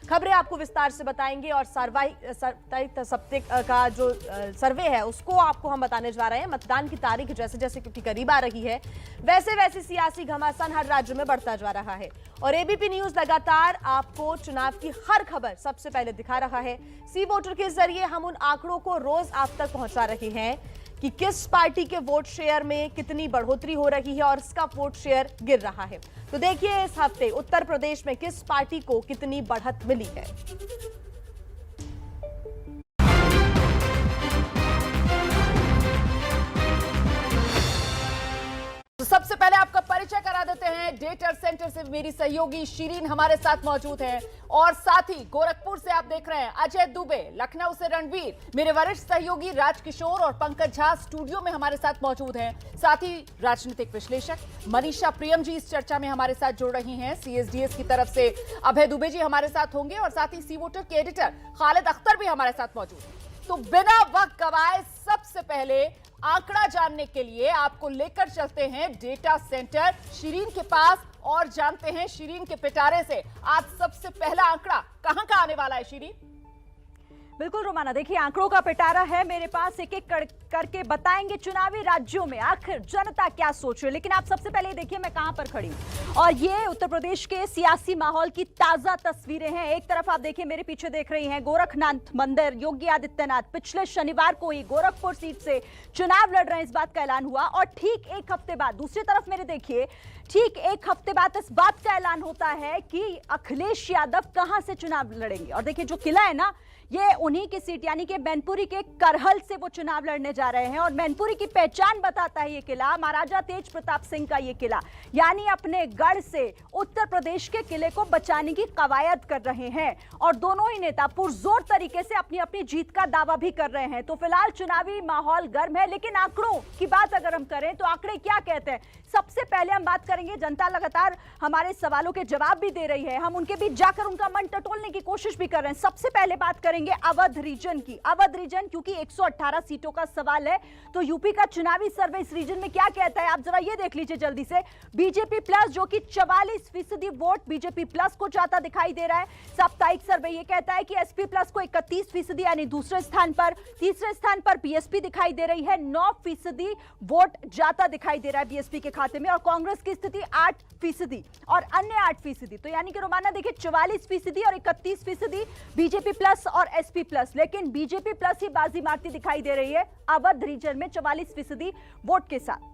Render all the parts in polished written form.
खबरें आपको विस्तार से बताएंगे और सप्ताह का जो सर्वे है उसको आपको हम बताने जा रहे हैं। मतदान की तारीख जैसे जैसे क्योंकि करीब आ रही है वैसे वैसे सियासी घमासान हर राज्य में बढ़ता जा रहा है और एबीपी न्यूज लगातार आपको चुनाव की हर खबर सबसे पहले दिखा रहा है। सी वोटर के जरिए हम उन आंकड़ों को रोज आप तक पहुंचा रहे हैं कि किस पार्टी के वोट शेयर में कितनी बढ़ोतरी हो रही है और इसका वोट शेयर गिर रहा है। तो देखिए इस हफ्ते उत्तर प्रदेश में किस पार्टी को कितनी बढ़त मिली है। तो सबसे पहले आपका परिचय करा देते हैं। डेटा सेंटर से मेरी सहयोगी शिरीन हमारे साथ मौजूद हैं और साथ ही गोरखपुर से आप देख रहे हैं अजय दुबे, लखनऊ से रणवीर, मेरे वरिष्ठ सहयोगी राजकिशोर और पंकज झा स्टूडियो में हमारे साथ मौजूद हैं। साथ ही राजनीतिक विश्लेषक मनीषा प्रियम जी इस चर्चा में हमारे साथ जुड़ रही हैं। सीएसडीएस की तरफ से अभय दुबे जी हमारे साथ होंगे और साथ ही सी वोटर के एडिटर खालिद अख्तर भी हमारे साथ मौजूद हैं। तो बिना वक्त गवाए सबसे पहले आंकड़ा जानने के लिए आपको लेकर चलते हैं डेटा सेंटर शिरीन के पास और जानते हैं शिरीन के पिटारे से आज सबसे पहला आंकड़ा कहां का आने वाला है। शिरीन बिल्कुल रोमाना, देखिए आंकड़ों का पिटारा है मेरे पास, एक एक करके बताएंगे चुनावी राज्यों में आखिर जनता क्या सोच रही है। लेकिन आप सबसे पहले देखिए मैं कहां पर खड़ी हूं और ये उत्तर प्रदेश के सियासी माहौल की ताजा तस्वीरें हैं। एक तरफ आप देखिए मेरे पीछे देख रही हैं गोरखनाथ मंदिर, योगी आदित्यनाथ पिछले शनिवार को ही गोरखपुर सीट से चुनाव लड़ रहे हैं, इस बात का ऐलान हुआ और ठीक एक हफ्ते बाद दूसरी तरफ मेरे देखिए ठीक एक हफ्ते बाद इस बात का ऐलान होता है कि अखिलेश यादव कहां से चुनाव लड़ेंगे। और देखिए जो किला है ना, ये उन्हीं की सीट यानी कि मैनपुरी के करहल से वो चुनाव लड़ने जा रहे हैं और मैनपुरी की पहचान बताता है ये किला, महाराजा तेज प्रताप सिंह का ये किला, यानी अपने गढ़ से उत्तर प्रदेश के किले को बचाने की कवायद कर रहे हैं और दोनों ही नेता पुरजोर तरीके से अपनी अपनी जीत का दावा भी कर रहे हैं। तो फिलहाल चुनावी माहौल गर्म है, लेकिन आंकड़ों की बात अगर हम करें तो आंकड़े क्या कहते हैं सबसे पहले हम बात करेंगे। जनता लगातार हमारे सवालों के जवाब भी दे रही है, हम उनके बीच जाकर उनका मन टटोलने की कोशिश भी कर रहे हैं। सबसे पहले बात करेंगे अवध रीजन की। अवध रीजन क्योंकि 118 सीटों का सवाल है तो यूपी का चुनावी सर्वे इस रीजन में क्या कहता है आप जरा ये देख लीजिए जल्दी से। बीजेपी प्लस जो कि 44% वोट बीजेपी प्लस को जाता दिखाई दे रहा है। साप्ताहिक सर्वे ये कहता है कि एसपी प्लस को 31% यानी दूसरे स्थान पर। तीसरे स्थान पर बीएसपी दिखाई दे रही है, 9% वोट जाता दिखाई दे रहा है बीएसपी के खाते में और कांग्रेस की स्थिति 8% और अन्य 8%। तो यानी कि रोमाना देखिए 44% और 31% बीजेपी प्लस और एसपी प्लस, लेकिन बीजेपी प्लस ही बाजी मारती दिखाई दे रही है अवध रीजन में 44% वोट के साथ।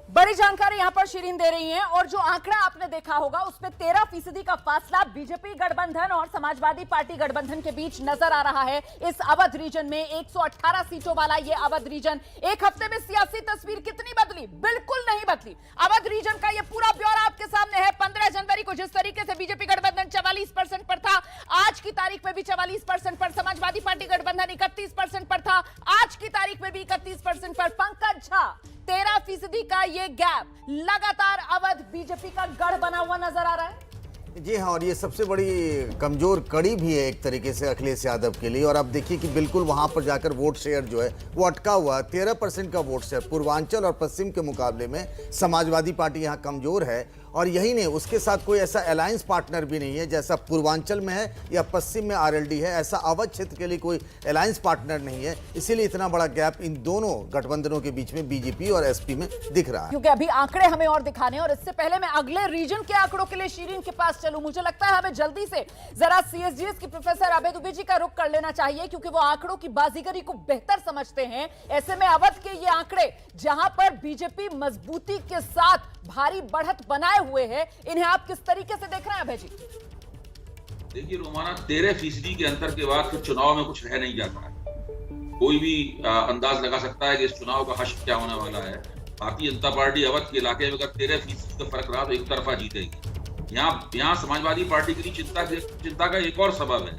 बड़ी जानकारी यहां पर शिरीन दे रही हैं और जो आंकड़ा आपने देखा होगा उसमें 13% का फासला बीजेपी गठबंधन और समाजवादी पार्टी गठबंधन के बीच नजर आ रहा है। इस अवध रीजन में 118 सीटों वाला ये अवध रीजन एक हफ्ते में सियासी तस्वीर कितनी बदली? बिल्कुल नहीं बदली। अवध रीजन का ये पूरा ब्यौरा आपके सामने है। 15 जनवरी को जिस तरीके से बीजेपी गठबंधन 44% पर था, आज की तारीख में भी 44% पर, समाजवादी पार्टी गठबंधन 31% पर था, आज की तारीख में भी 31% पर। पंकज झा 13% का ये गैप लगातार अवध बीजेपी का गढ़ बना हुआ नजर आ रहा है। जी हाँ, और ये सबसे बड़ी कमजोर कड़ी भी है एक तरीके से अखिलेश यादव के लिए। और आप देखिए कि बिल्कुल वहां पर जाकर वोट शेयर जो है वो अटका हुआ, 13% का वोट शेयर। पूर्वांचल और पश्चिम के मुकाबले में समाजवादी पार्टी यहाँ कमजोर है और यही नहीं, उसके साथ कोई ऐसा अलायंस पार्टनर भी नहीं है जैसा पूर्वांचल में है या पश्चिम में आरएलडी है। ऐसा अवध क्षेत्र के लिए कोई अलायंस पार्टनर नहीं है, इसीलिए इतना बड़ा गैप इन दोनों गठबंधनों के बीच में बीजेपी और एसपी में दिख रहा है। क्योंकि अभी आंकड़े हमें और दिखाने और इससे पहले मैं अगले रीजन के आंकड़ों के लिए शिरीन के पास चलूं, मुझे लगता है हमें जल्दी से जरा सीएसडीएस की प्रोफेसर अभय दुबे जी का रुख कर लेना चाहिए क्योंकि वो आंकड़ों की बाजीगरी को बेहतर समझते हैं। ऐसे में अवध के ये आंकड़े जहां पर बीजेपी मजबूती के साथ भारी बढ़त बनाए हुए हैं, इन्हें आप किस तरीके से देख रहे हैं अभय जी? देखिए रोमाना, 13% के अंतर के बाद फिर चुनाव में कुछ रह नहीं जाता है। कोई भी अंदाज लगा सकता है कि इस चुनाव का हश्र क्या होने वाला है। भारतीय जनता पार्टी अवध के इलाके में अगर 13% का फर्क रहा तो एक तरफा जीतेगी। यहाँ समाजवादी पार्टी के लिए चिंता का एक और सबब है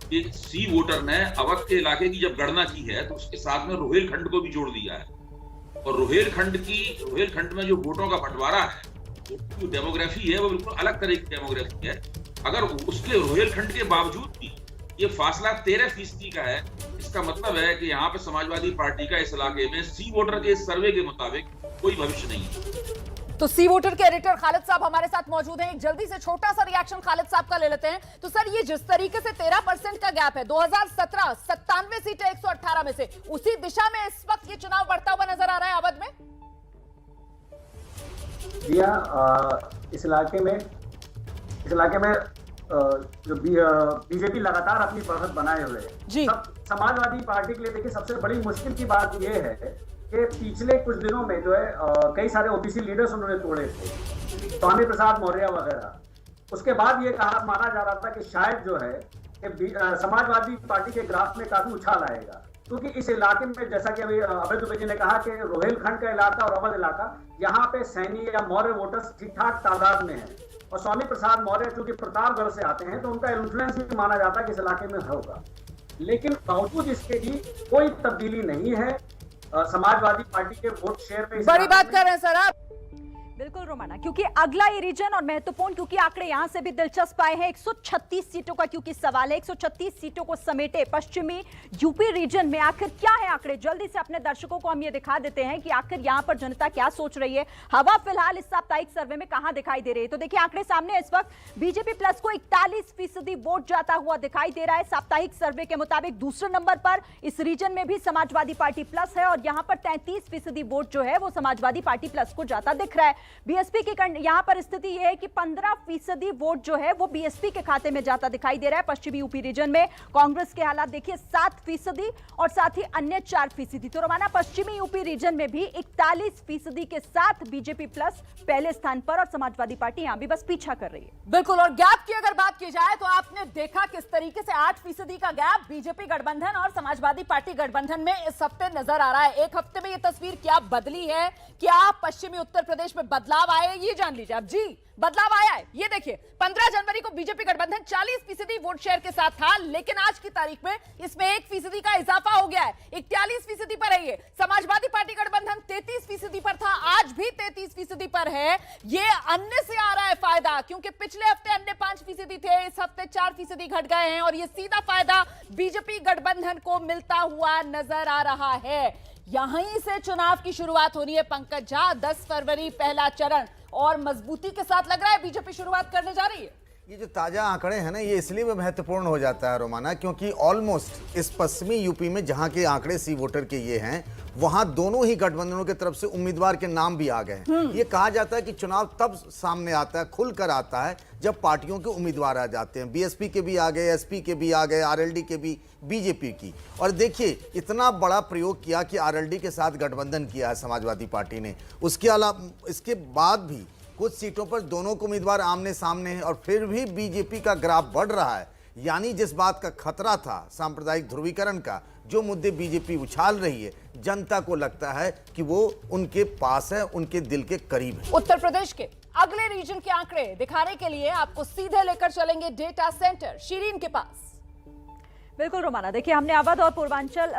कि सी वोटर ने अवध के इलाके की जब गणना की है तो उसके साथ में रोहेलखंड को भी जोड़ दिया है और रोहेलखंड में जो वोटों का बंटवारा है, जो डेमोग्राफी है वो बिल्कुल अलग तरह की डेमोग्राफी है। अगर उसके रोहेलखंड के बावजूद भी ये फासला 13% का है, इसका मतलब है कि यहाँ पे समाजवादी पार्टी का इस इलाके में सी वोटर के इस सर्वे के मुताबिक कोई भविष्य नहीं है। तो सी वोटर के एडिटर खालिद साहब हमारे साथ मौजूद हैं। एक जल्दी से छोटा सा रिएक्शन खालिद साहब का ले लेते हैं। तो सर, ये जिस तरीके से 13% का गैप है, 2017 97 सीटें 118 में से, उसी दिशा में इस वक्त ये चुनाव बढ़ता हुआ नजर आ रहा है अवध में। जी हाँ, इस इलाके में जो बीजेपी लगातार अपनी बढ़त बनाए हुए है। समाजवादी पार्टी के लिए देखिए सबसे बड़ी मुश्किल की बात यह है कि पिछले कुछ दिनों में जो है कई सारे ओबीसी लीडर्स उन्होंने तोड़े थे, स्वामी प्रसाद मौर्य वगैरह। उसके बाद ये कहा माना जा रहा था कि शायद जो है कि समाजवादी पार्टी के ग्राफ में काफी उछाल आएगा, क्योंकि इस इलाके में जैसा कि अभी अभय दुबे जी ने कहा कि रोहेलखंड का इलाका और अवध इलाका, यहाँ पे सैनी या मौर्य वोटर्स ठीक ठाक तादाद में है। और स्वामी प्रसाद मौर्य चूंकि प्रतापगढ़ से आते हैं तो उनका इन्फ्लुएंस भी माना जाता है कि इस इलाके में होगा। लेकिन बावजूद इसके भी कोई तब्दीली नहीं है समाजवादी पार्टी के वोट शेयर पे। बड़ी बात कर रहे हैं सर आप। बिल्कुल रोमाना, क्योंकि अगला ये रीजन और महत्वपूर्ण, क्योंकि आंकड़े यहां से भी दिलचस्प आए हैं। 136 सीटों का क्योंकि सवाल है, 136 सीटों को समेटे पश्चिमी यूपी रीजन में आखिर क्या है आंकड़े, जल्दी से अपने दर्शकों को हम ये दिखा देते हैं कि आखिर यहां पर जनता क्या सोच रही है। हवा फिलहाल इस साप्ताहिक सर्वे में कहां दिखाई दे रही है, तो देखिए आंकड़े सामने। इस वक्त बीजेपी प्लस को 41% वोट जाता हुआ दिखाई दे रहा है। साप्ताहिक सर्वे के मुताबिक दूसरे नंबर पर इस रीजन में भी समाजवादी पार्टी प्लस है, और यहां पर 33% वोट जो है वो समाजवादी पार्टी प्लस को जाता दिख रहा है। बीएसपी की यहां पर स्थिति यह है कि 15% वोट जो है वो बीएसपी के खाते में जाता दिखाई दे रहा है। पश्चिमी यूपी रीजन में कांग्रेस के हालात देखिए 7% और साथ ही अन्य 4%। तो रोमाना, पश्चिमी यूपी रीजन में भी 41% के साथ बीजेपी प्लस पहले स्थान पर और समाजवादी पार्टी यहां भी बस पीछा कर रही है। बिल्कुल, और गैप की अगर बात की जाए तो आपने देखा किस तरीके से 8% का गैप बीजेपी गठबंधन और समाजवादी पार्टी गठबंधन में इस हफ्ते नजर आ रहा है। एक हफ्ते में यह तस्वीर क्या बदली है, क्या पश्चिमी उत्तर प्रदेश में बदलाव आए, ये जान लीजिए आप। जी, बदलाव आया है। ये देखिए, 15 जनवरी को बीजेपी गठबंधन 40% वोट शेयर के साथ था, लेकिन आज की तारीख में इसमें 1% का इजाफा हो गया है, 41% पर है। ये समाजवादी पार्टी गठबंधन 33% पर था, आज भी 33% पर है। ये अन्य से आ रहा है फायदा, क्योंकि पिछले हफ्ते अन्य 5% थे, इस हफ्ते 4% घट गए हैं, और ये सीधा फायदा बीजेपी गठबंधन को मिलता हुआ नजर आ रहा है। यहीं से चुनाव की शुरुआत होनी है पंकज झा। 10 फरवरी पहला चरण, और मजबूती के साथ लग रहा है बीजेपी शुरुआत करने जा रही है। ये जो ताज़ा आंकड़े हैं ना, ये इसलिए भी महत्वपूर्ण हो जाता है रोमाना, क्योंकि ऑलमोस्ट इस पश्चिमी यूपी में जहां के आंकड़े सी वोटर के ये हैं, वहां दोनों ही गठबंधनों की तरफ से उम्मीदवार के नाम भी आ गए हैं। ये कहा जाता है कि चुनाव तब सामने आता है, खुलकर आता है, जब पार्टियों के उम्मीदवार आ जाते हैं। बीएसपी के भी आ गए, एसपी के भी आ गए, आरएलडी के भी, बीजेपी की। और देखिए, इतना बड़ा प्रयोग किया कि आरएलडी के साथ गठबंधन किया है समाजवादी पार्टी ने। उसके अलावा इसके बाद भी कुछ सीटों पर दोनों को उम्मीदवार आमने सामने हैं, और फिर भी बीजेपी का ग्राफ बढ़ रहा है। यानी जिस बात का खतरा था सांप्रदायिक ध्रुवीकरण का, जो मुद्दे बीजेपी उछाल रही है, जनता को लगता है कि वो उनके पास है, उनके दिल के करीब है। उत्तर प्रदेश के अगले रीजन के आंकड़े दिखाने के लिए आपको सीधे लेकर चलेंगे डेटा सेंटर शिरीन के पास। बिल्कुल रोमाना, देखिए हमने अवध और पूर्वांचल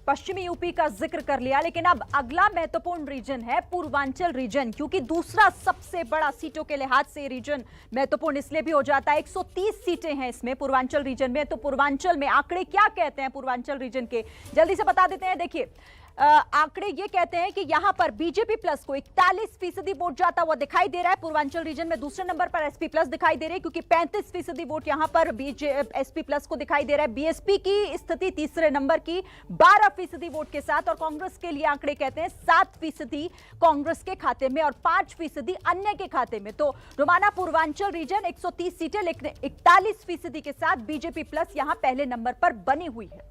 पश्चिमी यूपी का जिक्र कर लिया, लेकिन अब अगला महत्वपूर्ण रीजन है पूर्वांचल रीजन, क्योंकि दूसरा सबसे बड़ा सीटों के लिहाज से रीजन महत्वपूर्ण इसलिए भी हो जाता है। 130 सीटें हैं इसमें पूर्वांचल रीजन में। तो पूर्वांचल में आंकड़े क्या कहते हैं पूर्वांचल रीजन के, जल्दी से बता देते हैं। देखिए आंकड़े ये कहते हैं कि यहां पर बीजेपी प्लस को 41% वोट जाता हुआ दिखाई दे रहा है पूर्वांचल रीजन में। दूसरे नंबर पर एसपी प्लस दिखाई दे रही है, क्योंकि 35% वोट यहां पर एसपी प्लस को दिखाई दे रहा है। बीएसपी की स्थिति तीसरे नंबर की 12% वोट के साथ, और कांग्रेस के लिए आंकड़े कहते हैं 7% कांग्रेस के खाते में और 5% अन्य के खाते में। तो रोमाना, पूर्वांचल रीजन 130 सीटें, लेकिन 41% के साथ बीजेपी प्लस यहां पहले नंबर पर बनी हुई है।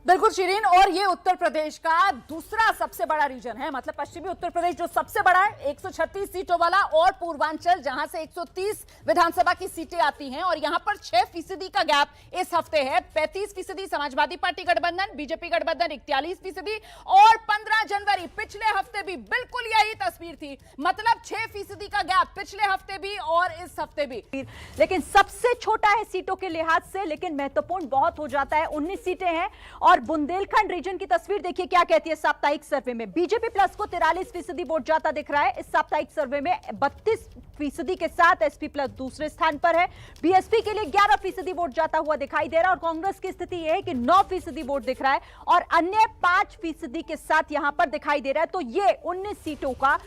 बिल्कुल शिरीन, और ये उत्तर प्रदेश का दूसरा सबसे बड़ा रीजन है। मतलब पश्चिमी उत्तर प्रदेश जो सबसे बड़ा है 136 सीटों वाला, और पूर्वांचल जहां से 130 विधानसभा की सीटें आती हैं, और यहां पर 6% का गैप इस हफ्ते है। 35% समाजवादी पार्टी गठबंधन, बीजेपी गठबंधन 41%, और 15 जनवरी पिछले हफ्ते भी बिल्कुल यही तस्वीर थी। मतलब 6% का गैप पिछले हफ्ते भी और इस हफ्ते भी। लेकिन सबसे छोटा है सीटों के लिहाज से, लेकिन महत्वपूर्ण बहुत हो जाता है। 19 सीटें हैं, और और बुंदेलखंड रीजन की तस्वीर देखिए क्या कहती है साप्ताहिक सर्वे में। बीजेपी प्लस को 43% वोट जाता दिख रहा है इस साप्ताहिक सर्वे में। 32% के साथ एसपी प्लस दूसरे स्थान पर है। बीएसपी के लिए 11% वोट जाता हुआ दिखाई दे रहा है और कांग्रेस की स्थिति यह है कि 9% वोट दिख रहा है और अन्य 5% के साथ यहां पर दिखाई दे रहा है। तो ये 19 सीटों का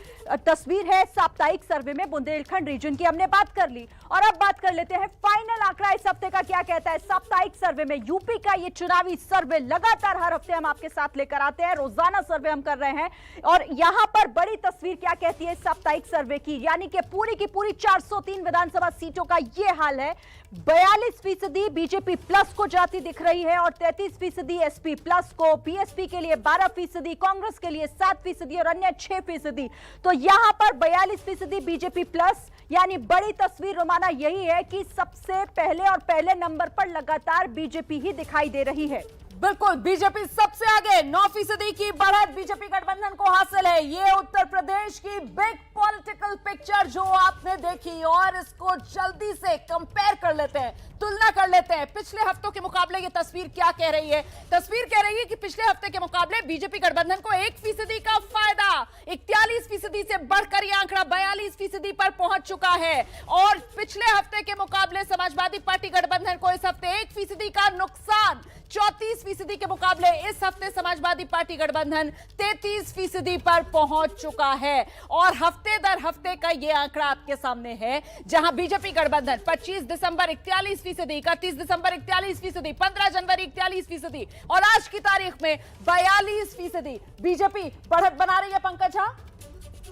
तस्वीर है साप्ताहिक सर्वे में बुंदेलखंड रीजन की हमने बात कर ली। और अब बात कर लेते हैं फाइनल आंकड़ा इस हफ्ते का क्या कहता है साप्ताहिक सर्वे में। यूपी का ये चुनावी सर्वे लगातार हर हफ्ते हम आपके साथ लेकर आते हैं, रोजाना सर्वे हम कर रहे हैं और यहां पर बड़ी तस्वीर क्या कहती है साप्ताहिक सर्वे की, यानी कि पूरी की पूरी 403 विधानसभा सीटों का ये हाल है। 42% बीजेपी प्लस को जाती दिख रही है और 33% एसपी प्लस को, बीएसपी के लिए 12%, कांग्रेस के लिए 7% और अन्य 6%। तो यहां पर 42% बीजेपी प्लस, यानी बड़ी तस्वीर रोमाना यही है कि सबसे पहले और पहले नंबर पर लगातार बीजेपी ही दिखाई दे रही है। बिल्कुल, बीजेपी सबसे आगे, 9% की बढ़त बीजेपी गठबंधन को हासिल है। ये उत्तर प्रदेश की बिग पॉलिटिकल पिक्चर जो आपने देखी और इसको जल्दी से कंपेयर कर लेते हैं, तुलना कर लेते हैं पिछले हफ्तों के मुकाबले। ये तस्वीर क्या कह रही है? तस्वीर कह रही है कि पिछले हफ्ते के मुकाबले बीजेपी गठबंधन को 1% का फायदा, 41% से बढ़कर यह आंकड़ा 42% पर पहुंच चुका है और पिछले हफ्ते के मुकाबले समाजवादी पार्टी गठबंधन को इस हफ्ते 1% का नुकसान। 34% के मुकाबले इस हफ्ते समाजवादी पार्टी गठबंधन 33% पर पहुंच चुका है और हफ्ते दर हफ्ते का यह आंकड़ा आपके सामने है, जहां बीजेपी गठबंधन 25 दिसंबर 41%, 31 दिसंबर 41%, 15 जनवरी 41% और आज की तारीख में 42%। बीजेपी बढ़त बना रही है पंकज झा।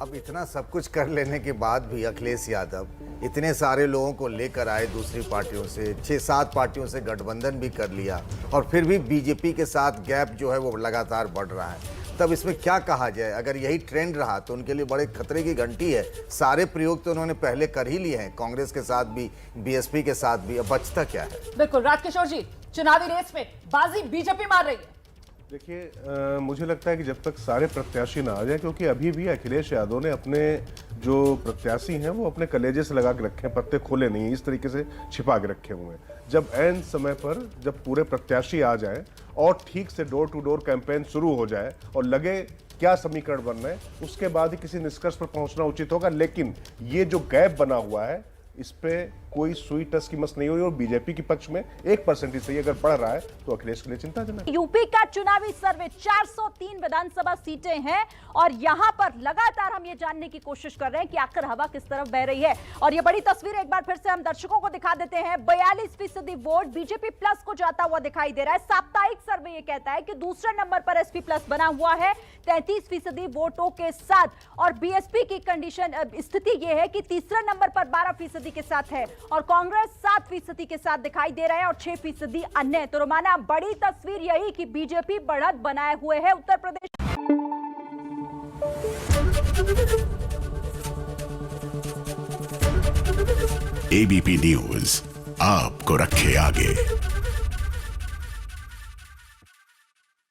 अब इतना सब कुछ कर लेने के बाद भी अखिलेश यादव इतने सारे लोगों को लेकर आए दूसरी पार्टियों से, 6-7 पार्टियों से गठबंधन भी कर लिया और फिर भी बीजेपी के साथ गैप जो है वो लगातार बढ़ रहा है। तब इसमें क्या कहा जाए? अगर यही ट्रेंड रहा तो उनके लिए बड़े खतरे की घंटी है। सारे प्रयोग तो उन्होंने पहले कर ही लिए हैं, कांग्रेस के साथ भी, बीएसपी के साथ भी। अब बचता क्या है? बिल्कुल राजकिशोर जी, चुनावी रेस में बाजी बीजेपी मार रही है। देखिए, मुझे लगता है कि जब तक सारे प्रत्याशी ना आ जाए, क्योंकि अभी भी अखिलेश यादव ने अपने जो प्रत्याशी हैं वो अपने कलेजे से लगा के रखे हैं, पत्ते खोले नहीं, इस तरीके से छिपा के रखे हुए हैं। जब ऐन समय पर जब पूरे प्रत्याशी आ जाए और ठीक से डोर टू डोर कैंपेन शुरू हो जाए और लगे क्या समीकरण बन रहे हैं, उसके बाद ही किसी निष्कर्ष पर पहुंचना उचित होगा। लेकिन ये जो गैप बना हुआ है इस पे कोई सुई टस की मस नहीं हुई और बीजेपी के पक्ष में 1% ही सही अगर बढ़ रहा है तो अखिलेश के लिए चिंताजनक। यूपी का चुनावी सर्वे 403 विधानसभा सीटें हैं और यहां पर लगातार हम ये जानने की कोशिश कर रहे हैं कि आखिर हवा किस तरफ बह रही है। और ये बड़ी तस्वीर एक बार फिर से हम दर्शकों को दिखा देते हैं। 42% वोट बीजेपी प्लस को जाता हुआ दिखाई दे रहा है। साप्ताहिक सर्वे ये कहता है कि दूसरे नंबर पर एसपी प्लस बना हुआ है 33% वोटों के साथ और बीएसपी की कंडीशन स्थिति यह है कि तीसरे नंबर पर 12% के साथ है और कांग्रेस 7% के साथ दिखाई दे रहा है और 6% अन्य। तो रोमाना बड़ी तस्वीर यही कि बीजेपी बढ़त बनाए हुए है उत्तर प्रदेश। एबीपी न्यूज आपको रखे आगे।